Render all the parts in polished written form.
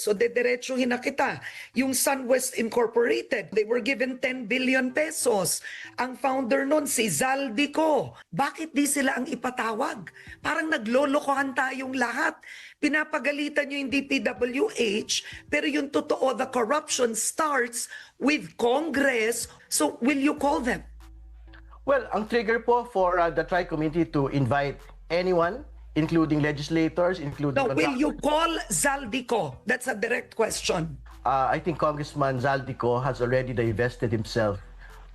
So dediretsuhin na kita. Yung SunWest Incorporated, they were given 10 billion pesos. Ang founder nun, si ZALDYCO. Bakit di sila ang ipatawag? Parang naglolokohan tayong lahat. Pinapagalitan nyo yung DPWH, pero yung totoo, the corruption starts with Congress. So will you call them? Well, ang trigger po for the Tri-Committee to invite anyone, including legislators, including... No, will you call ZALDYCO? That's a direct question. I think Congressman ZALDYCO has already divested himself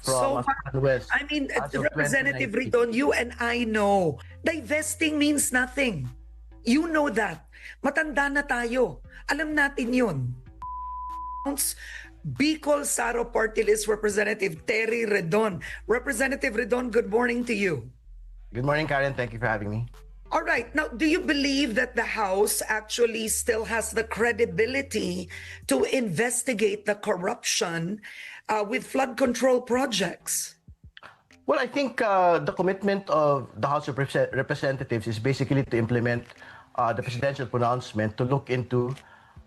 from SunWest. I mean, Representative RlDON, you and I know, divesting means nothing. You know that. Matanda na tayo. Alam natin yun. Bicol Saro Party List Representative Terry RlDON. Representative RlDON, good morning to you. Good morning, Karen. Thank you for having me. All right. Now, do you believe that the House actually still has the credibility to investigate the corruption with flood control projects? Well, I think the commitment of the House of Representatives is basically to implement the presidential pronouncement to look into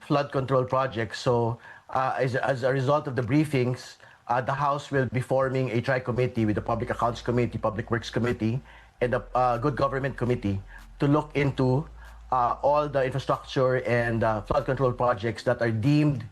flood control projects. So as a result of the briefings, the House will be forming a tri-committee with the Public Accounts Committee, Public Works Committee, and the Good Government Committee to look into all the infrastructure and flood control projects that are deemed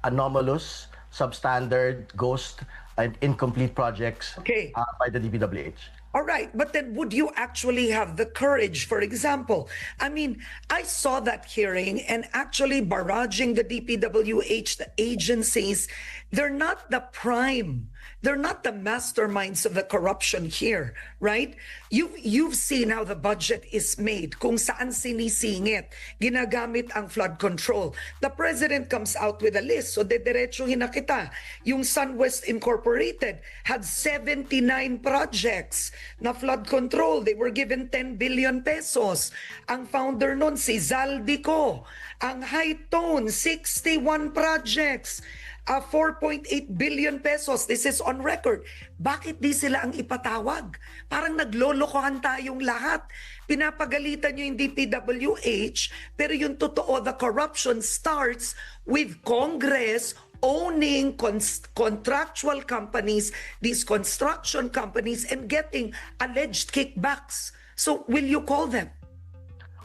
anomalous, substandard, ghost, and incomplete projects by the DPWH. All right, but then would you actually have the courage, for example? I mean, I saw that hearing and actually barraging the DPWH, the agencies, they're not the prime. They're not the masterminds of the corruption here, right? You've seen how the budget is made, kung saan sinisingit, ginagamit ang flood control. The president comes out with a list, so dediretsuhin na kita. Yung SunWest Incorporated had 79 projects na flood control. They were given 10 billion pesos. Ang founder nun, si ZALDYCO. Ang High Tone, 61 projects. 4.8 billion pesos. This is on record. Bakit di sila ang ipatawag? Parang naglolokohan tayong lahat. Pinapagalitan nyo yung DPWH, pero yung totoo, the corruption starts with Congress owning contractual companies, these construction companies, and getting alleged kickbacks. So will you call them?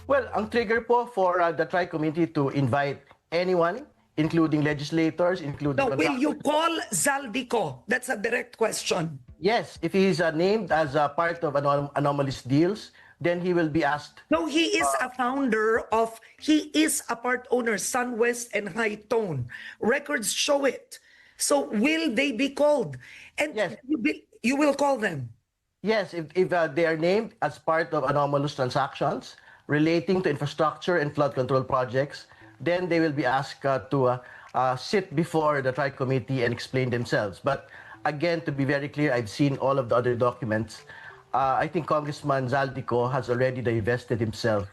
Well, ang trigger po for the Tri-Committee to invite anyone, including legislators, including... No, will you call ZALDYCO? That's a direct question. Yes, if he is named as a part of anomalous deals, then he will be asked... No, he is a founder of, he is a part owner, SunWest and High Tone. Records show it. So will they be called? And yes, you will call them? Yes, if they are named as part of anomalous transactions relating to infrastructure and flood control projects, then they will be asked to sit before the Tri-Committee and explain themselves. But again, to be very clear, I've seen all of the other documents. I think Congressman ZALDYCO has already divested himself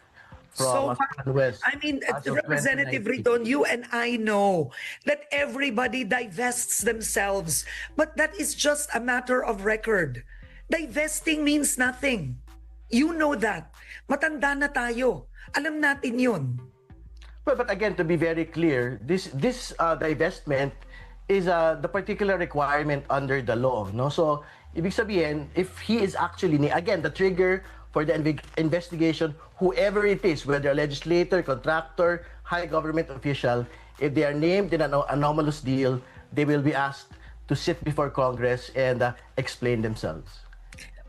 from SunWest. I mean, Representative RlDON, you and I know that everybody divests themselves, but that is just a matter of record. Divesting means nothing. You know that. Matanda na tayo. Alam natin yun. Well, but again, to be very clear, this divestment is the particular requirement under the law, no? So, ibig sabihin, if he is actually, again, the trigger for the investigation, whoever it is, whether a legislator, contractor, high government official, if they are named in an anomalous deal, they will be asked to sit before Congress and explain themselves.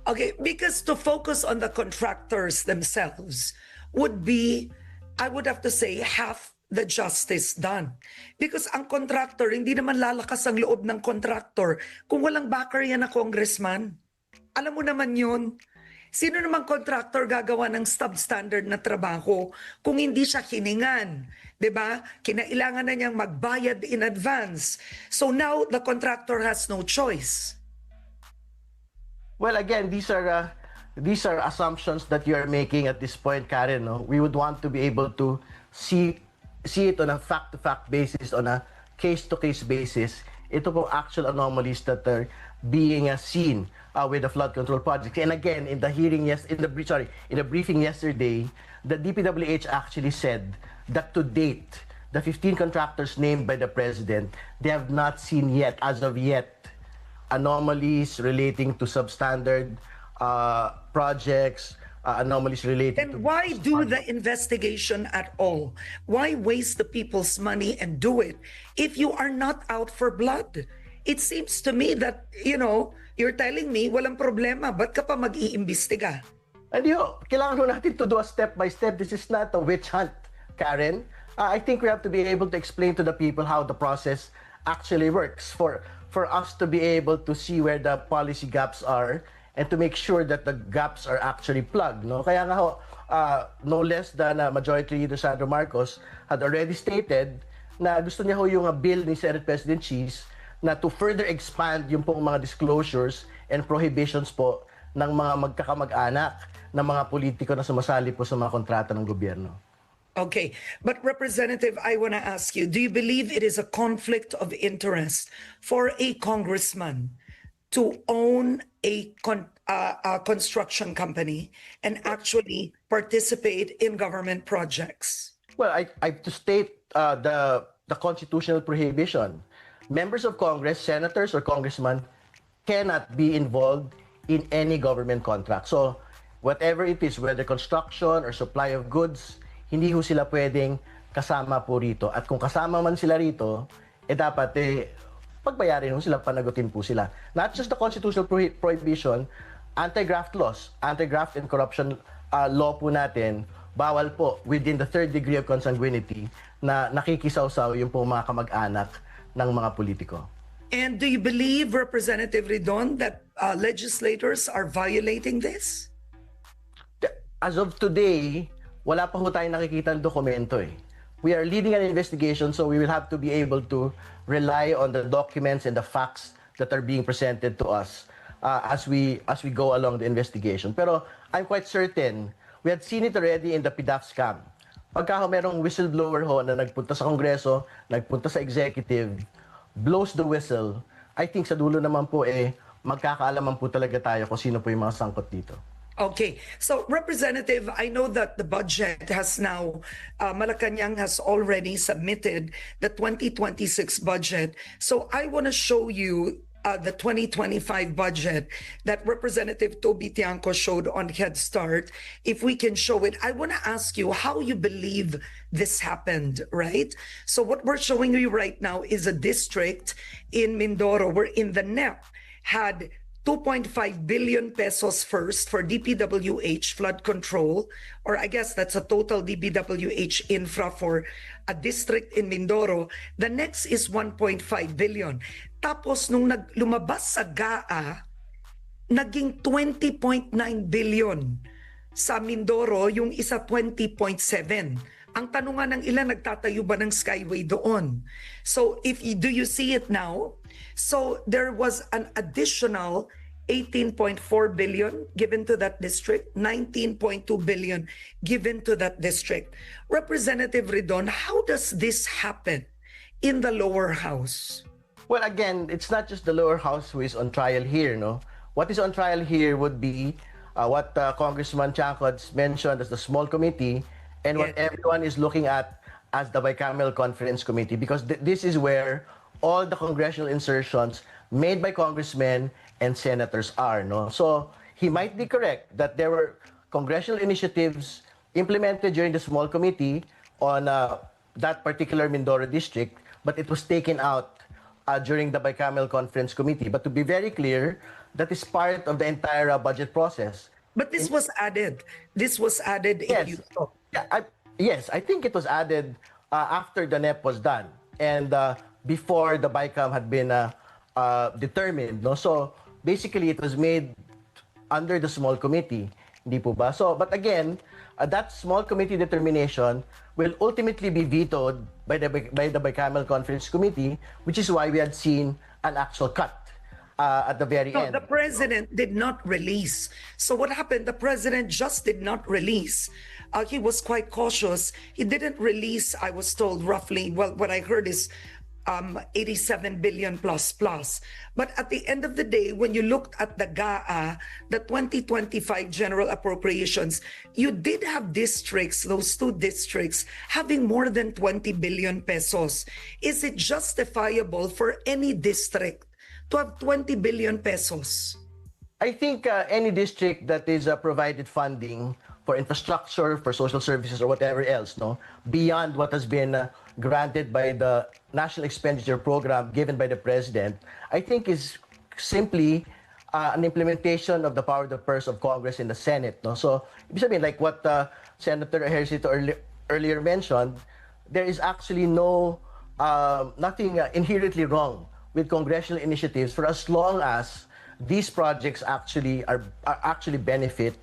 Okay, because to focus on the contractors themselves would be, I would have to say, half the justice done. Because ang contractor, hindi naman lalakas ang loob ng contractor kung walang backer yan na congressman. Alam mo naman yun. Sino namang contractor gagawa ng substandard na trabaho kung hindi siya hiningan? Diba? Kinailangan na niyang magbayad in advance. So now, the contractor has no choice. Well, again, these are assumptions that you are making at this point, Karen. No? We would want to be able to see it on a fact-to-fact basis, on a case-to-case basis. Ito po actual anomalies that are being seen with the flood control project. And again, in the hearing in the briefing yesterday, the DPWH actually said that to date, the 15 contractors named by the president, they have not seen yet, as of yet, anomalies relating to substandard projects, anomalies relating to... Then why do the investigation at all? Why waste the people's money and do it if you are not out for blood? It seems to me that, you're telling me walang problema, ba't ka pa mag-iimbestiga? And kailangan ho natin to do a step by step. This is not a witch hunt, Karen. I think we have to be able to explain to the people how the process actually works for us to be able to see where the policy gaps are and to make sure that the gaps are actually plugged. No? Kaya nga ho, no less than Majority Leader Sandro Marcos had already stated na gusto niya ho yung bill ni Senate President Cheese na to further expand yung pong mga disclosures and prohibitions po ng mga magkakamag-anak ng mga politiko na sumasali po sa mga kontrata ng gobyerno. Okay, but Representative, I want to ask you, do you believe it is a conflict of interest for a congressman to own a construction company and actually participate in government projects? Well, I to state the constitutional prohibition. Members of Congress, senators or congressmen cannot be involved in any government contract. So, whatever it is, whether construction or supply of goods, hindi ho sila pwedeng kasama po rito. At kung kasama man sila rito, dapat pagbayarin ho sila, panagutin po sila. Not just the constitutional prohibition, anti-graft laws, anti-graft and corruption law po natin, bawal po within the third degree of consanguinity na nakikisawsaw yung po mga kamag-anak ng mga politiko. And do you believe, Representative RlDON, that legislators are violating this? As of today, wala pa ho tayong nakikita ng dokumento eh. We are leading an investigation, so we will have to be able to rely on the documents and the facts that are being presented to us as we go along the investigation. Pero I'm quite certain, we had seen it already in the PDAF scam. Pagka merong whistleblower ho na nagpunta sa Kongreso, nagpunta sa executive, blows the whistle, I think sa dulo naman po magkakaalaman po talaga tayo kung sino po yung mga sangkot dito. Okay, so Representative, I know that the budget has now, Malacanang has already submitted the 2026 budget. So I want to show you the 2025 budget that Representative Toby Tiangco showed on Head Start. If we can show it, I want to ask you how you believe this happened, right? So what we're showing you right now is a district in Mindoro wherein the NEP had 2.5 billion pesos first for DPWH flood control, or I guess that's a total DPWH infra for a district in Mindoro. The next is 1.5 billion. Tapos nung lumabas sa GAA, naging 20.9 billion sa Mindoro, yung isa 20.7. Ang tanungan ng ilan, nagtatayo ba ng skyway doon? So do you see it now? So there was an additional 18.4 billion given to that district, 19.2 billion given to that district. Representative RlDON, how does this happen in the lower house? Well, again, it's not just the lower house who is on trial here, no? What is on trial here would be what Congressman Tiangco mentioned as the small committee and what everyone is looking at as the bicameral conference committee, because this is where all the congressional insertions made by congressmen and senators are, no? So he might be correct that there were congressional initiatives implemented during the small committee on that particular Mindoro district, but it was taken out during the bicameral conference committee. But to be very clear, that is part of the entire budget process. But this was added. This was added. Yes. Yes, I think it was added after the NEP was done and before the BICAM had been determined, no? So basically it was made under the small committee, hindi po ba? So but again, that small committee determination will ultimately be vetoed by the bicameral conference committee, which is why we had seen an actual cut at the very end. The president did not release. So what happened? The president just did not release. He was quite cautious. He didn't release, I was told roughly, well, what I heard is 87 billion plus plus. But at the end of the day, when you looked at the GAA, the 2025 general appropriations, you did have districts, those two districts, having more than 20 billion pesos. Is it justifiable for any district to have 20 billion pesos? I think any district that is provided funding for infrastructure, for social services, or whatever else, no, beyond what has been granted by the National Expenditure Program given by the President, I think is simply an implementation of the power of the purse of Congress in the Senate. No? So, ibig sabihin, like what Senator Ejercito earlier mentioned, there is actually nothing inherently wrong with congressional initiatives for as long as these projects actually actually benefit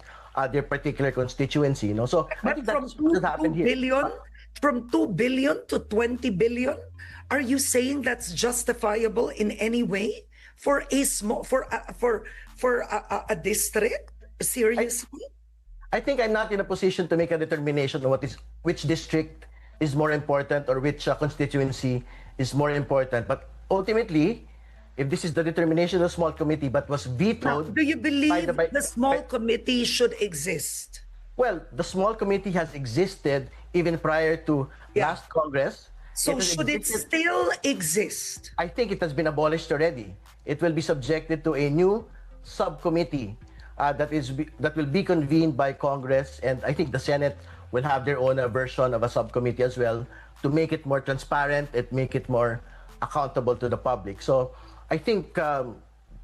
their particular constituency. No? So I think that's what happened here. From 2 billion to 20 billion, are you saying that's justifiable in any way for a small for a district? Seriously? I think I'm not in a position to make a determination on which district is more important or which constituency is more important. But ultimately, if this is the determination of the small committee but was vetoed... Now, do you believe the small committee should exist? Well, the small committee has existed even prior to last Congress. So should it still exist? I think it has been abolished already. It will be subjected to a new subcommittee that will be convened by Congress, and I think the Senate will have their own version of a subcommittee as well to make it more transparent and make it more accountable to the public. So I think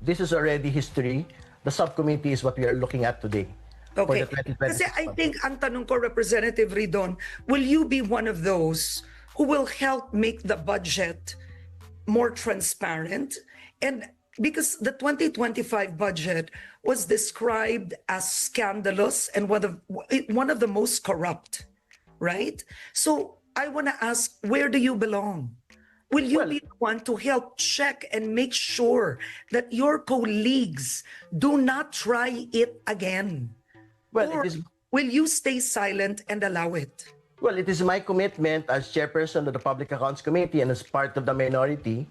this is already history. The subcommittee is what we are looking at today. Okay. Kasi I think ang tanong ko, Representative RlDON, will you be one of those who will help make the budget more transparent? And because the 2025 budget was described as scandalous and one of the most corrupt, right? So I want to ask, where do you belong? Will you be the one to help check and make sure that your colleagues do not try it again? Well, or will you stay silent and allow it? Well, it is my commitment as chairperson of the Public Accounts Committee and as part of the minority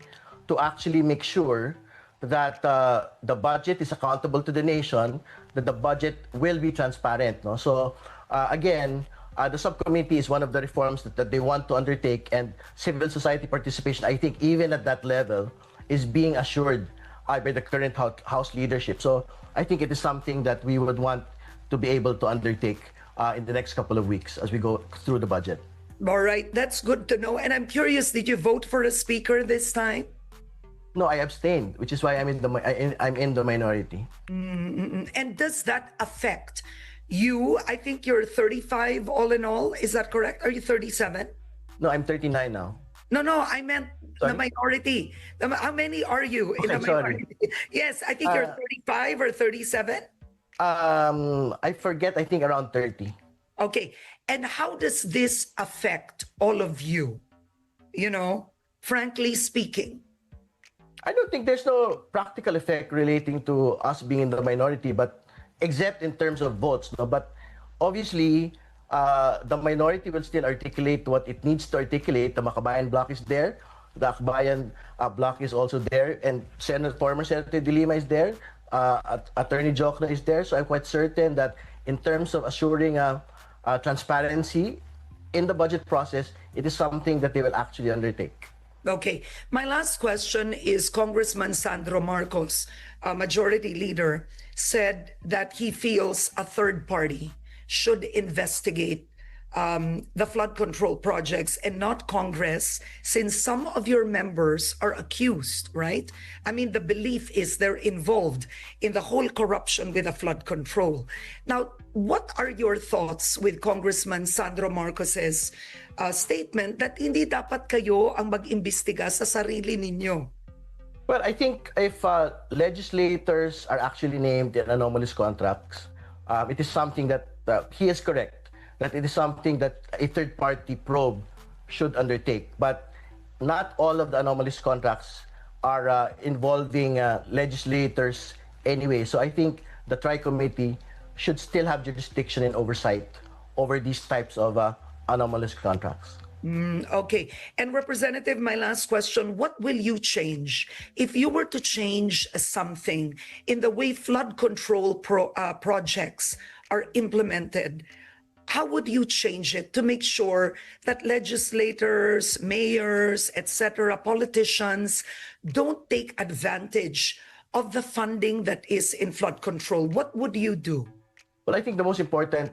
to actually make sure that the budget is accountable to the nation, that the budget will be transparent. No? So, again, the subcommittee is one of the reforms that they want to undertake, and civil society participation, I think, even at that level, is being assured by the current House leadership. So, I think it is something that we would want to be able to undertake in the next couple of weeks as we go through the budget. All right, that's good to know. And I'm curious, did you vote for a speaker this time? No, I abstained, which is why I'm in the minority. And does that affect you? I think you're 35 all in all. Is that correct? Are you 37? No, I'm 39 now. No, I meant the minority. How many are you in the minority? Sorry. Yes, I think you're 35 or 37. I forget, I think around 30. Okay. And how does this affect all of you? You know, frankly speaking. I don't think there's no practical effect relating to us being in the minority, but except in terms of votes. No? But obviously, the minority will still articulate what it needs to articulate. The Makabayan bloc is there. The Akbayan bloc is also there. And former Senator De Lima is there. Attorney Jokno is there. So I'm quite certain that in terms of assuring transparency in the budget process, it is something that they will actually undertake. Okay. My last question is Congressman Sandro Marcos, Majority Leader, said that he feels a third party should investigate the flood control projects and not Congress, since some of your members are accused, right? I mean, the belief is they're involved in the whole corruption with the flood control. Now, what are your thoughts with Congressman Sandro Marcos's statement that hindi dapat kayo ang mag-imbestiga sa sarili ninyo? Well, I think if legislators are actually named in anomalous contracts, it is something that he is correct, that it is something that a third-party probe should undertake. But not all of the anomalous contracts are involving legislators anyway. So I think the Tri-Committee should still have jurisdiction and oversight over these types of anomalous contracts. Okay. And Representative, my last question, what will you change if you were to change something in the way flood control projects are implemented? How would you change it to make sure that legislators, mayors, etc., politicians don't take advantage of the funding that is in flood control? What would you do? Well, I think the most important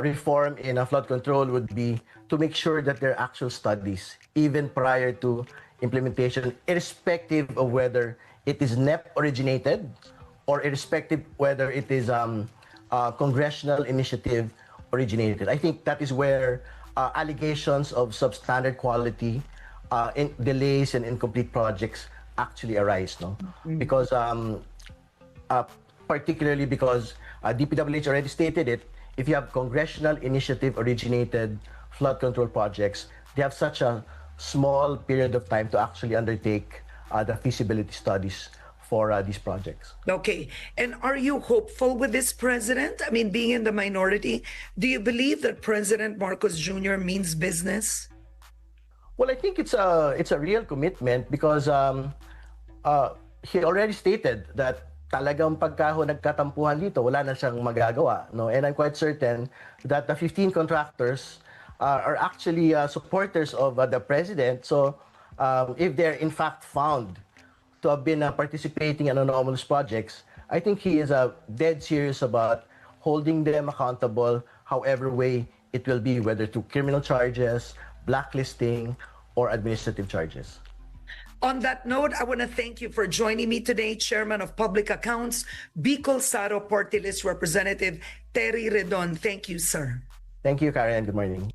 reform in flood control would be to make sure that there are actual studies, even prior to implementation, irrespective of whether it is NEP originated or irrespective whether it is congressional initiative originated. I think that is where allegations of substandard quality, in delays and incomplete projects actually arise, no? Because particularly because DPWH already stated it, if you have congressional initiative originated flood control projects, they have such a small period of time to actually undertake the feasibility studies for these projects. Okay. And are you hopeful with this president? I mean, being in the minority, do you believe that President Marcos Jr. means business? Well, I think it's a real commitment because he already stated that talagang pagka ho nagkatampuhan dito, wala na siyang magagawa, no? And I'm quite certain that the 15 contractors are actually supporters of the president. So if they're in fact found to have been participating in anomalous projects, I think he is dead serious about holding them accountable however way it will be, whether through criminal charges, blacklisting, or administrative charges. On that note, I want to thank you for joining me today, Chairman of Public Accounts, Bicol Saro Party List Representative Terry RlDON. Thank you, sir. Thank you, Karen. Good morning.